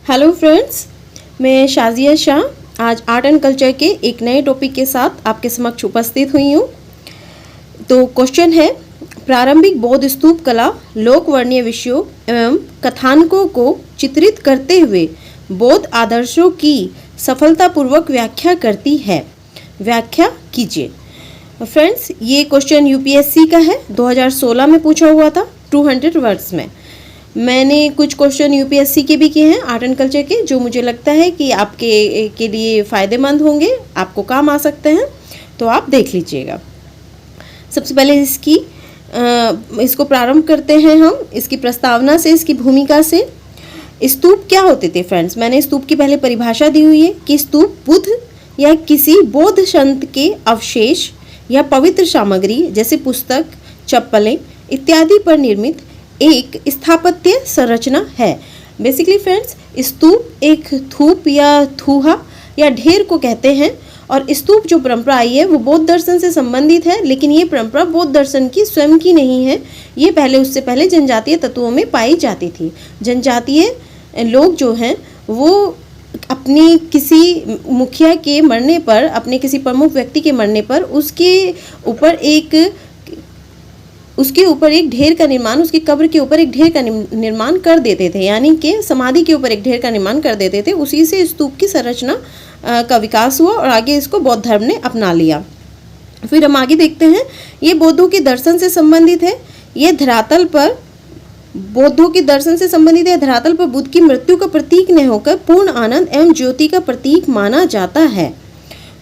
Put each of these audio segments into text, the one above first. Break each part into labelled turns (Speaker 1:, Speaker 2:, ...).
Speaker 1: Hello friends, मैं शाजिया शाह आज art and culture के एक नए टॉपिक के साथ आपके समक्ष उपस्थित हुई हूँ। तो क्वेश्चन है, प्रारंभिक बौद्ध स्तूप कला लोकवर्णीय विषयों एवं कथानकों को चित्रित करते हुए बौद्ध आदर्शों की सफलतापूर्वक व्याख्या करती है। व्याख्या कीजिए। फ्रेंड्स, ये क्वेश्चन यूपीएससी का है, 2016 में पूछा हुआ था 200 वर्ड्स में। मैंने कुछ क्वेश्चन यूपीएससी के भी किए हैं आर्ट एंड कल्चर के, जो मुझे लगता है कि आपके के लिए फ़ायदेमंद होंगे, आपको काम आ सकते हैं, तो आप देख लीजिएगा। सबसे पहले इसको प्रारंभ करते हैं हम इसकी प्रस्तावना से, इसकी भूमिका से। स्तूप क्या होते थे फ्रेंड्स? मैंने स्तूप की पहले परिभाषा दी हुई है कि स्तूप बुद्ध या किसी बौद्ध संत के अवशेष या पवित्र सामग्री जैसे पुस्तक, चप्पलें इत्यादि पर निर्मित एक स्थापत्य संरचना है। बेसिकली फ्रेंड्स, स्तूप एक थूप या थूहा या ढेर को कहते हैं, और स्तूप जो परंपरा आई है वो बौद्ध दर्शन से संबंधित है, लेकिन ये परंपरा बौद्ध दर्शन की स्वयं की नहीं है। ये उससे पहले जनजातीय तत्वों में पाई जाती थी। जनजातीय लोग जो हैं वो अपनी किसी मुखिया के मरने पर, अपने किसी प्रमुख व्यक्ति के मरने पर उसके ऊपर एक ढेर का निर्माण, उसकी कब्र के ऊपर एक ढेर का निर्माण कर देते थे, यानी कि समाधि के ऊपर एक ढेर का निर्माण कर देते थे। उसी से स्तूप की संरचना का विकास हुआ और आगे इसको बौद्ध धर्म ने अपना लिया। फिर हम आगे देखते हैं, ये बौद्धों के दर्शन से संबंधित है। ये धरातल पर बौद्धों के दर्शन से संबंधित है। धरातल पर बुद्ध की मृत्यु का प्रतीक न होकर पूर्ण आनंद एवं ज्योति का प्रतीक माना जाता है।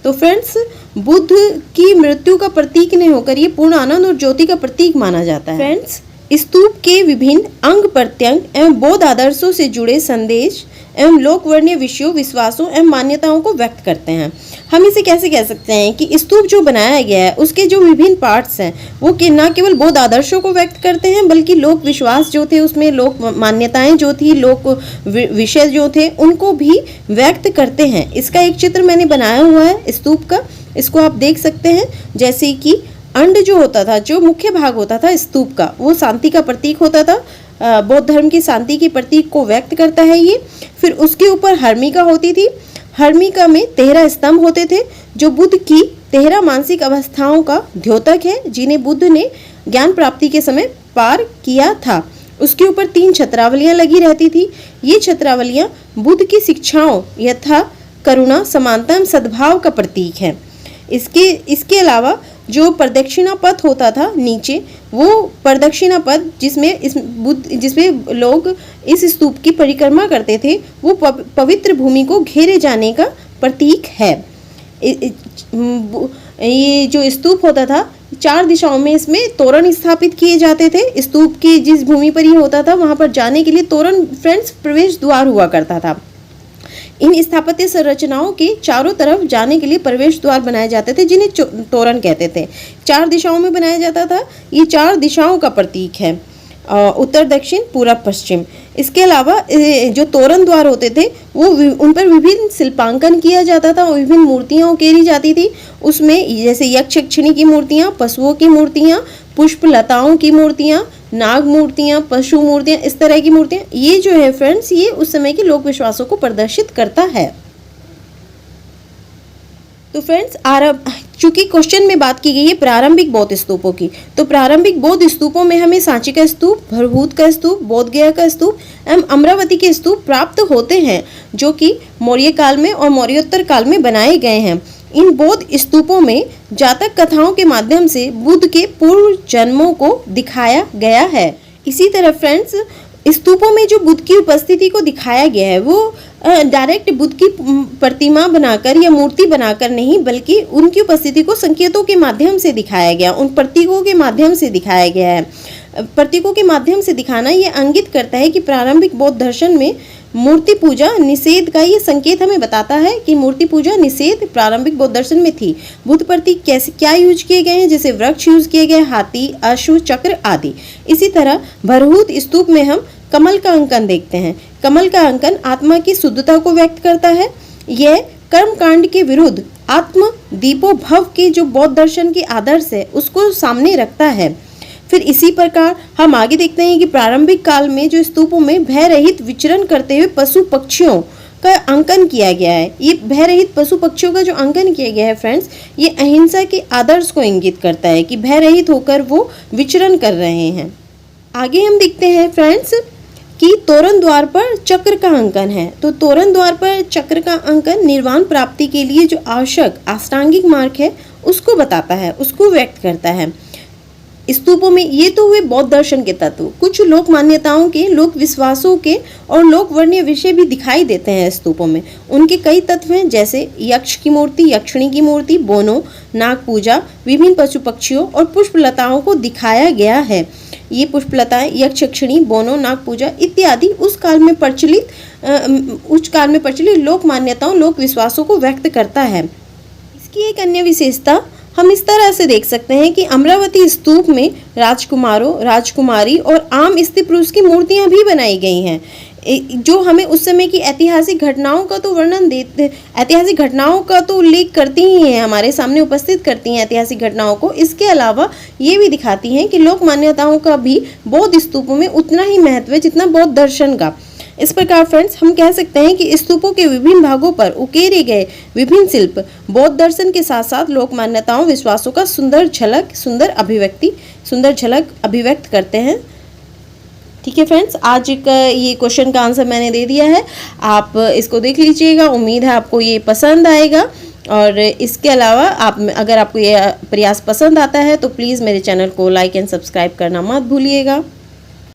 Speaker 1: तो फ्रेंड्स, बुद्ध की मृत्यु का प्रतीक नहीं होकर ये पूर्ण आनंद और ज्योति का प्रतीक माना जाता है। फ्रेंड्स, स्तूप के विभिन्न अंग प्रत्यंग एवं बौद्ध आदर्शों से जुड़े संदेश एवं लोकवर्णीय विषयों, विश्वासों एवं मान्यताओं को व्यक्त करते हैं। हम इसे कैसे कह सकते हैं कि स्तूप जो बनाया गया है उसके जो विभिन्न पार्ट्स हैं वो न केवल बौद्ध आदर्शों को व्यक्त करते हैं, बल्कि लोक विश्वास जो थे, उसमें लोक मान्यताएं जो थी, लोक विषय जो थे, उनको भी व्यक्त करते हैं। इसका एक चित्र मैंने बनाया हुआ है स्तूप का, इसको आप देख सकते हैं। जैसे कि अंड जो होता था, जो मुख्य भाग होता था स्तूप का, वो शांति का प्रतीक होता था, बौद्ध धर्म की शांति के प्रतीक को व्यक्त करता है ये। फिर उसके ऊपर हर्मिका होती थी। हर्मिका में 13 स्तंभ होते थे, जो बुद्ध की 13 मानसिक अवस्थाओं का द्योतक है, जिन्हें बुद्ध ने ज्ञान प्राप्ति के समय पार किया था। उसके ऊपर 3 छत्रावलियां लगी रहती थी। ये छत्रावलियां बुद्ध की शिक्षाओं यथा करुणा, समानता एवं सद्भाव का प्रतीक है। इसके अलावा जो प्रदक्षिणा पथ होता था नीचे, वो प्रदक्षिणा पथ जिसमें लोग इस स्तूप की परिक्रमा करते थे, वो पवित्र भूमि को घेरे जाने का प्रतीक है। ये जो स्तूप होता था, 4 दिशाओं में इसमें तोरण स्थापित किए जाते थे। स्तूप की जिस भूमि पर ये होता था वहां पर जाने के लिए तोरण फ्रेंड्स प्रवेश द्वार हुआ करता था। इन स्थापत्य संरचनाओं के चारों तरफ जाने के लिए प्रवेश द्वार बनाए जाते थे, जिन्हें तोरण कहते थे। 4 दिशाओं में बनाया जाता था। ये 4 दिशाओं का प्रतीक है, उत्तर, दक्षिण, पूरब, पश्चिम। इसके अलावा जो तोरण द्वार होते थे वो उन पर विभिन्न शिल्पांकन किया जाता था और विभिन्न मूर्तियां उकेरी जाती थी। उसमें जैसे यक्ष यक्षिणी की मूर्तियां, पशुओं की मूर्तियां, पुष्प लताओं की मूर्तियां, नाग मूर्तियां, पशु मूर्तियां, इस तरह की मूर्तियां, ये जो है फ्रेंड्स, ये उस समय के लोक विश्वासों को प्रदर्शित करता है। तो फ्रेंड्स, चूंकि क्वेश्चन में बात की गई है प्रारंभिक बौद्ध स्तूपों की, तो प्रारंभिक बौद्ध स्तूपों में हमें सांची का स्तूप, भरभूत का स्तूप, बोध गया का स्तूप एवं अमरावती के स्तूप प्राप्त होते हैं, जो कि मौर्य काल में और मौर्योत्तर काल में बनाए गए हैं। इन बौद्ध स्तूपों में जातक कथाओं के माध्यम से बुद्ध के पूर्व जन्मों को दिखाया गया है। इसी तरह फ्रेंड्स, स्तूपों में जो बुद्ध की उपस्थिति को दिखाया गया है वो डायरेक्ट बुद्ध की प्रतिमा बनाकर या मूर्ति बनाकर नहीं, बल्कि उनकी उपस्थिति को संकेतों के माध्यम से दिखाया गया, उन प्रतीकों के माध्यम से दिखाया गया है। प्रतीकों के माध्यम से दिखाना ये इंगित करता है कि प्रारंभिक बौद्ध दर्शन में मूर्ति पूजा निषेध का ये संकेत हमें बताता है कि मूर्ति पूजा निषेध प्रारंभिक बौद्ध दर्शन में थी। बुद्ध प्रतीक क्या यूज किए गए हैं, जैसे वृक्ष यूज किए गए, हाथी, अश्व, चक्र आदि। इसी तरह भरभूत स्तूप में हम कमल का अंकन देखते हैं। कमल का अंकन आत्मा की शुद्धता को व्यक्त करता है। यह कर्म कांड के विरुद्ध आत्म दीपो भव के जो बौद्ध दर्शन के आदर्श है उसको सामने रखता है। फिर इसी प्रकार हम आगे देखते हैं कि प्रारंभिक काल में जो स्तूपों में भय रहित विचरण करते हुए पशु पक्षियों का अंकन किया गया है। ये भय रहित पशु पक्षियों का जो अंकन किया गया है फ्रेंड्स, ये अहिंसा के आदर्श को इंगित करता है कि भय रहित होकर वो विचरण कर रहे हैं। आगे हम देखते हैं फ्रेंड्स कि तोरण द्वार पर चक्र का अंकन है। तो तोरण द्वार पर चक्र का अंकन निर्वाण प्राप्ति के लिए जो आवश्यक अष्टांगिक मार्ग है उसको बताता है, उसको व्यक्त करता है। स्तूपों में ये तो हुए बौद्ध दर्शन के तत्व, कुछ लोक मान्यताओं के, लोक विश्वासों के और लोक वर्णीय विषय भी दिखाई देते हैं स्तूपों में। उनके कई तत्व हैं, जैसे यक्ष की मूर्ति, यक्षिणी की मूर्ति, बोनो, नाग पूजा, विभिन्न पशु पक्षियों और पुष्पलताओं को दिखाया गया है। ये पुष्पलताएं, यक्ष, यक्षिणी, बोनो, नाग पूजा इत्यादि उस काल में प्रचलित लोक मान्यताओं, लोक विश्वासों को व्यक्त करता है। इसकी एक अन्य विशेषता हम इस तरह से देख सकते हैं कि अमरावती स्तूप में राजकुमारों, राजकुमारी और आम स्त्री पुरुष की मूर्तियां भी बनाई गई हैं, जो हमें उस समय की ऐतिहासिक घटनाओं का तो वर्णन देते, ऐतिहासिक घटनाओं का तो उल्लेख करती ही हैं, हमारे सामने उपस्थित करती हैं ऐतिहासिक घटनाओं को। इसके अलावा ये भी दिखाती हैं कि लोक मान्यताओं का भी बौद्ध स्तूपों में उतना ही महत्व है जितना बौद्ध दर्शन का। इस प्रकार फ्रेंड्स हम कह सकते हैं कि स्तूपों के विभिन्न भागों पर उकेरे गए विभिन्न शिल्प बौद्ध दर्शन के साथ साथ लोक मान्यताओं, विश्वासों का सुंदर झलक अभिव्यक्त करते हैं। ठीक है फ्रेंड्स, आज का ये क्वेश्चन का आंसर मैंने दे दिया है, आप इसको देख लीजिएगा। उम्मीद है आपको ये पसंद आएगा। और इसके अलावा अगर आपको ये प्रयास पसंद आता है तो प्लीज़ मेरे चैनल को लाइक एंड सब्सक्राइब करना मत भूलिएगा।